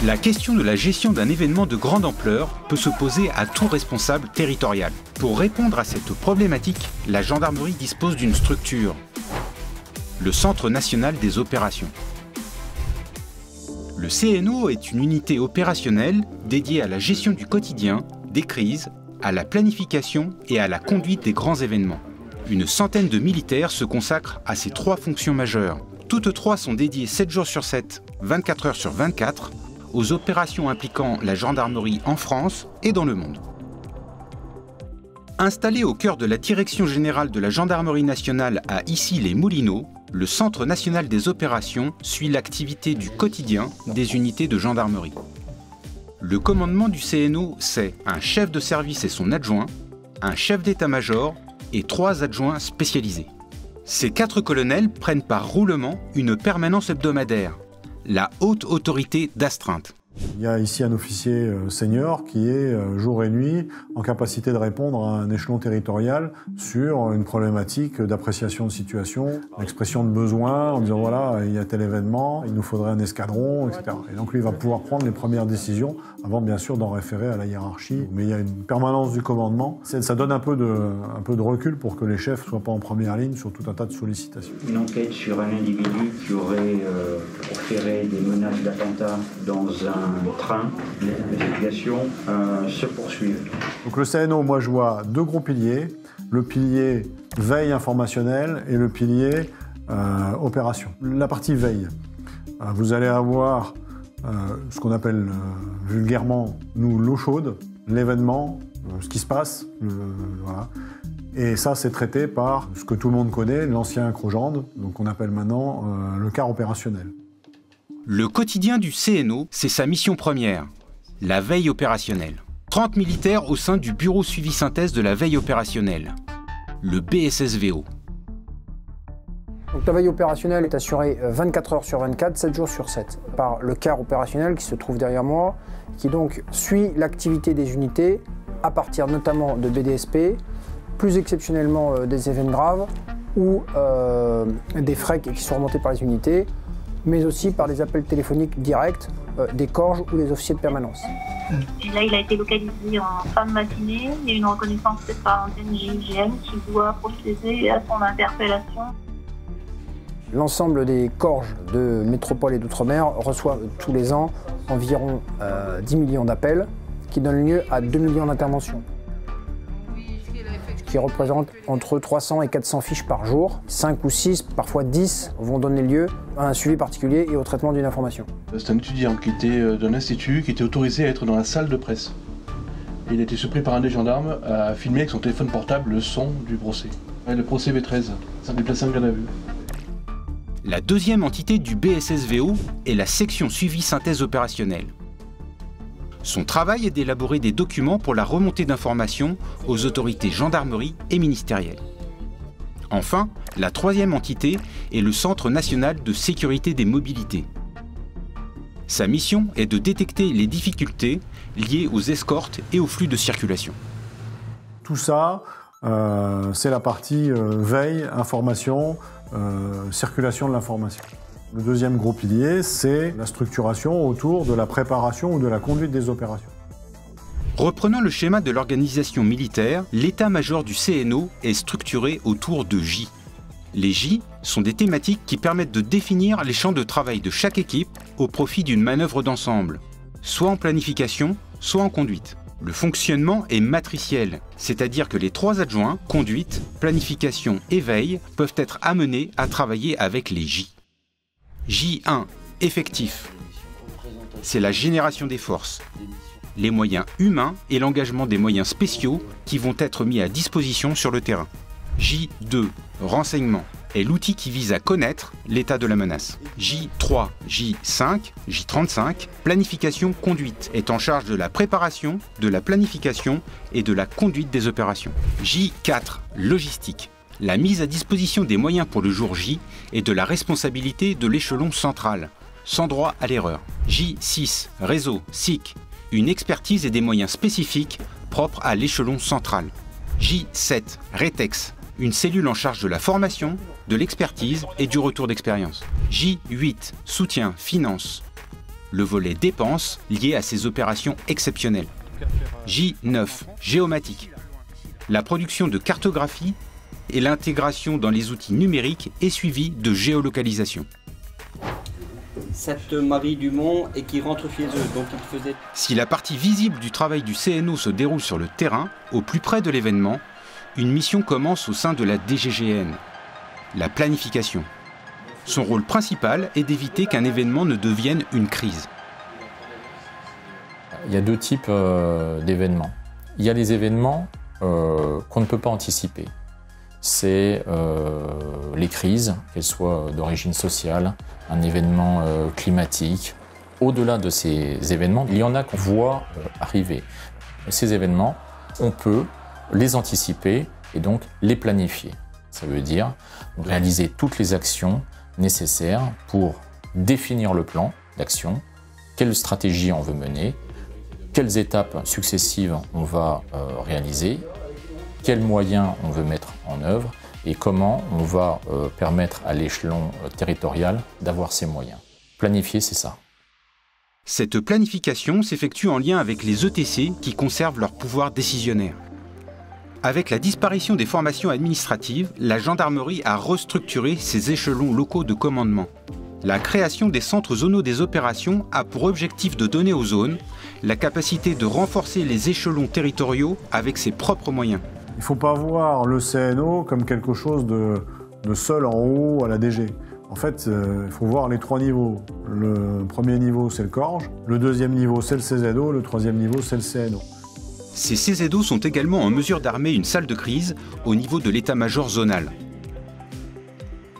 La question de la gestion d'un événement de grande ampleur peut se poser à tout responsable territorial. Pour répondre à cette problématique, la gendarmerie dispose d'une structure, le Centre national des opérations. Le CNO est une unité opérationnelle dédiée à la gestion du quotidien, des crises, à la planification et à la conduite des grands événements. Une centaine de militaires se consacrent à ces trois fonctions majeures. Toutes trois sont dédiées 7 jours sur 7, 24 heures sur 24, aux opérations impliquant la gendarmerie en France et dans le monde. Installé au cœur de la Direction générale de la gendarmerie nationale à Issy-les-Moulineaux, le Centre national des opérations suit l'activité du quotidien des unités de gendarmerie. Le commandement du CNO, c'est un chef de service et son adjoint, un chef d'état-major et 3 adjoints spécialisés. Ces 4 colonels prennent par roulement une permanence hebdomadaire, la haute autorité d'astreinte. Il y a ici un officier senior qui est jour et nuit en capacité de répondre à un échelon territorial sur une problématique d'appréciation de situation, d'expression de besoin en disant voilà, il y a tel événement, il nous faudrait un escadron, etc. Et donc lui va pouvoir prendre les premières décisions avant bien sûr d'en référer à la hiérarchie. Mais il y a une permanence du commandement. Ça donne un peu de recul pour que les chefs ne soient pas en première ligne sur tout un tas de sollicitations. Une enquête sur un individu qui aurait proféré des menaces d'attentat dans un train, les investigations se poursuivent. Donc le CNO, moi je vois 2 gros piliers, le pilier veille informationnelle et le pilier opération. La partie veille, vous allez avoir ce qu'on appelle vulgairement nous l'eau chaude, l'événement, ce qui se passe, voilà. Et ça c'est traité par ce que tout le monde connaît, l'ancien CROGEND, donc on appelle maintenant le quart opérationnel. Le quotidien du CNO, c'est sa mission première, la veille opérationnelle. 30 militaires au sein du bureau suivi synthèse de la veille opérationnelle, le BSSVO. Donc, la veille opérationnelle est assurée 24 heures sur 24, 7 jours sur 7, par le quart opérationnel qui se trouve derrière moi, qui donc suit l'activité des unités à partir notamment de BDSP, plus exceptionnellement des événements graves ou des frais qui sont remontés par les unités, mais aussi par des appels téléphoniques directs des corges ou des officiers de permanence. Et là, il a été localisé en fin de matinée. Il y a une reconnaissance faite par l'antenne GIGN qui doit procéder à son interpellation. L'ensemble des corges de métropole et d'outre-mer reçoivent tous les ans environ 10 millions d'appels qui donnent lieu à 2 millions d'interventions, qui représente entre 300 et 400 fiches par jour. 5 ou 6, parfois 10, vont donner lieu à un suivi particulier et au traitement d'une information. C'est un étudiant qui était d'un institut, qui était autorisé à être dans la salle de presse. Et il a été surpris par un des gendarmes à filmer avec son téléphone portable le son du procès. Le procès V13, ça déplaçait un garde à vue. La deuxième entité du BSSVO est la section suivi synthèse opérationnelle. Son travail est d'élaborer des documents pour la remontée d'informations aux autorités gendarmerie et ministérielles. Enfin, la troisième entité est le Centre national de sécurité des mobilités. Sa mission est de détecter les difficultés liées aux escortes et aux flux de circulation. Tout ça, c'est la partie veille, information, circulation de l'information. Le deuxième gros pilier, c'est la structuration autour de la préparation ou de la conduite des opérations. Reprenant le schéma de l'organisation militaire, l'état-major du CNO est structuré autour de J. Les J sont des thématiques qui permettent de définir les champs de travail de chaque équipe au profit d'une manœuvre d'ensemble, soit en planification, soit en conduite. Le fonctionnement est matriciel, c'est-à-dire que les 3 adjoints, conduite, planification et veille, peuvent être amenés à travailler avec les J. J1, effectif. C'est la génération des forces, les moyens humains et l'engagement des moyens spéciaux qui vont être mis à disposition sur le terrain. J2, renseignement, est l'outil qui vise à connaître l'état de la menace. J3, J5, J35, planification conduite, est en charge de la préparation, de la planification et de la conduite des opérations. J4, logistique. La mise à disposition des moyens pour le jour J est de la responsabilité de l'échelon central, sans droit à l'erreur. J6, réseau, SIC, une expertise et des moyens spécifiques propres à l'échelon central. J7, rétex, une cellule en charge de la formation, de l'expertise et du retour d'expérience. J8, soutien, finance, le volet dépenses lié à ces opérations exceptionnelles. J9, géomatique. La production de cartographie et l'intégration dans les outils numériques est suivie de géolocalisation. Cette Marie Dumont et qui rentre chez eux, donc il faisait... Si la partie visible du travail du CNO se déroule sur le terrain, au plus près de l'événement, une mission commence au sein de la DGGN, la planification. Son rôle principal est d'éviter qu'un événement ne devienne une crise. Il y a deux types d'événements. Il y a les événements qu'on ne peut pas anticiper. C'est les crises, qu'elles soient d'origine sociale, un événement climatique. Au-delà de ces événements, il y en a qu'on voit arriver. Ces événements, on peut les anticiper et donc les planifier. Ça veut dire réaliser toutes les actions nécessaires pour définir le plan d'action, quelle stratégie on veut mener, quelles étapes successives on va réaliser, quels moyens on veut mettre en œuvre et comment on va permettre à l'échelon territorial d'avoir ces moyens. Planifier, c'est ça. Cette planification s'effectue en lien avec les ETC qui conservent leur pouvoir décisionnaire. Avec la disparition des formations administratives, la gendarmerie a restructuré ses échelons locaux de commandement. La création des centres zonaux des opérations a pour objectif de donner aux zones la capacité de renforcer les échelons territoriaux avec ses propres moyens. Il ne faut pas voir le CNO comme quelque chose de seul en haut à la DG. En fait, il faut voir les trois niveaux. Le premier niveau, c'est le Corge. Le deuxième niveau, c'est le CZO. Le troisième niveau, c'est le CNO. Ces CZO sont également en mesure d'armer une salle de crise au niveau de l'état-major zonal.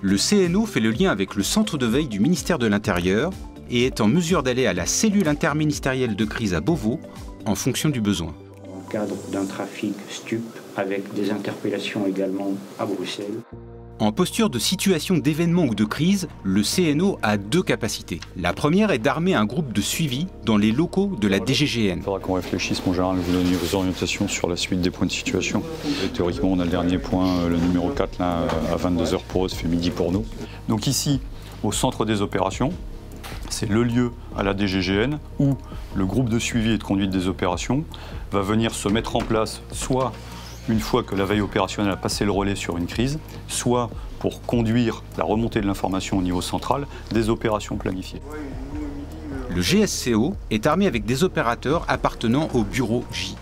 Le CNO fait le lien avec le centre de veille du ministère de l'Intérieur et est en mesure d'aller à la cellule interministérielle de crise à Beauvau en fonction du besoin. Dans le cadre d'un trafic stup avec des interpellations également à Bruxelles. En posture de situation d'événement ou de crise, le CNO a deux capacités. La première est d'armer un groupe de suivi dans les locaux de la DGGN. Il faudra qu'on réfléchisse, mon général, vous donner vos orientations sur la suite des points de situation. Et théoriquement, on a le dernier point, le numéro 4, là, à 22h pour eux, ça fait midi pour nous. Donc ici, au centre des opérations, c'est le lieu à la DGGN où le groupe de suivi et de conduite des opérations va venir se mettre en place, soit une fois que la veille opérationnelle a passé le relais sur une crise, soit pour conduire la remontée de l'information au niveau central des opérations planifiées. Le GSCO est armé avec des opérateurs appartenant au bureau J.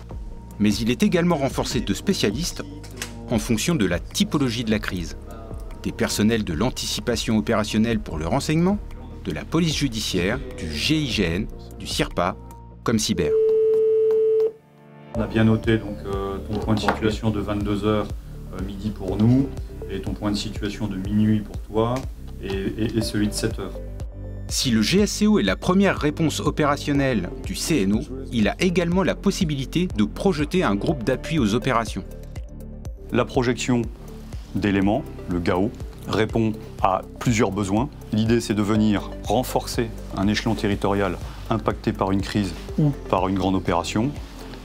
Mais il est également renforcé de spécialistes en fonction de la typologie de la crise. Des personnels de l'anticipation opérationnelle pour le renseignement, de la police judiciaire, du GIGN, du CIRPA, comme cyber. On a bien noté donc, ton point de situation de 22h midi pour nous, et ton point de situation de minuit pour toi, et celui de 7h. Si le GSCO est la première réponse opérationnelle du CNO, il a également la possibilité de projeter un groupe d'appui aux opérations. La projection d'éléments, le GAO, répond à plusieurs besoins. L'idée, c'est de venir renforcer un échelon territorial impacté par une crise ou par une grande opération,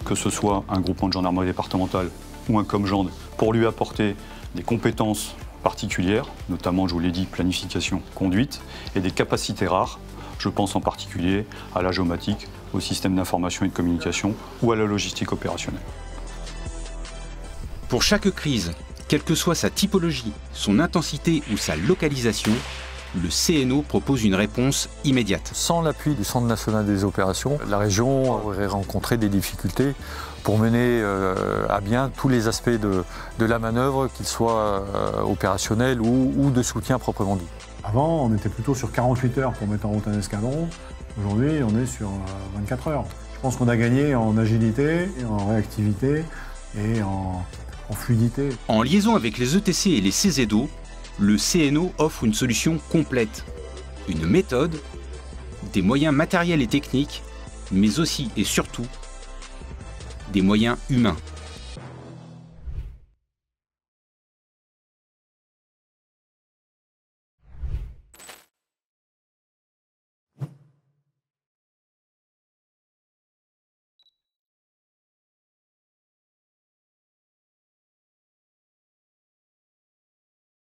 que ce soit un groupement de gendarmerie départementale ou un COMGEND, pour lui apporter des compétences particulières, notamment, je vous l'ai dit, planification, conduite, et des capacités rares. Je pense en particulier à la géomatique, au système d'information et de communication ou à la logistique opérationnelle. Pour chaque crise, quelle que soit sa typologie, son intensité ou sa localisation, le CNO propose une réponse immédiate. Sans l'appui du Centre national des opérations, la région aurait rencontré des difficultés pour mener à bien tous les aspects de la manœuvre, qu'ils soient opérationnels ou de soutien proprement dit. Avant, on était plutôt sur 48 heures pour mettre en route un escadron. Aujourd'hui, on est sur 24 heures. Je pense qu'on a gagné en agilité, en réactivité et en fluidité. En liaison avec les ETC et les CZO, le CNO offre une solution complète. Une méthode, des moyens matériels et techniques, mais aussi et surtout des moyens humains.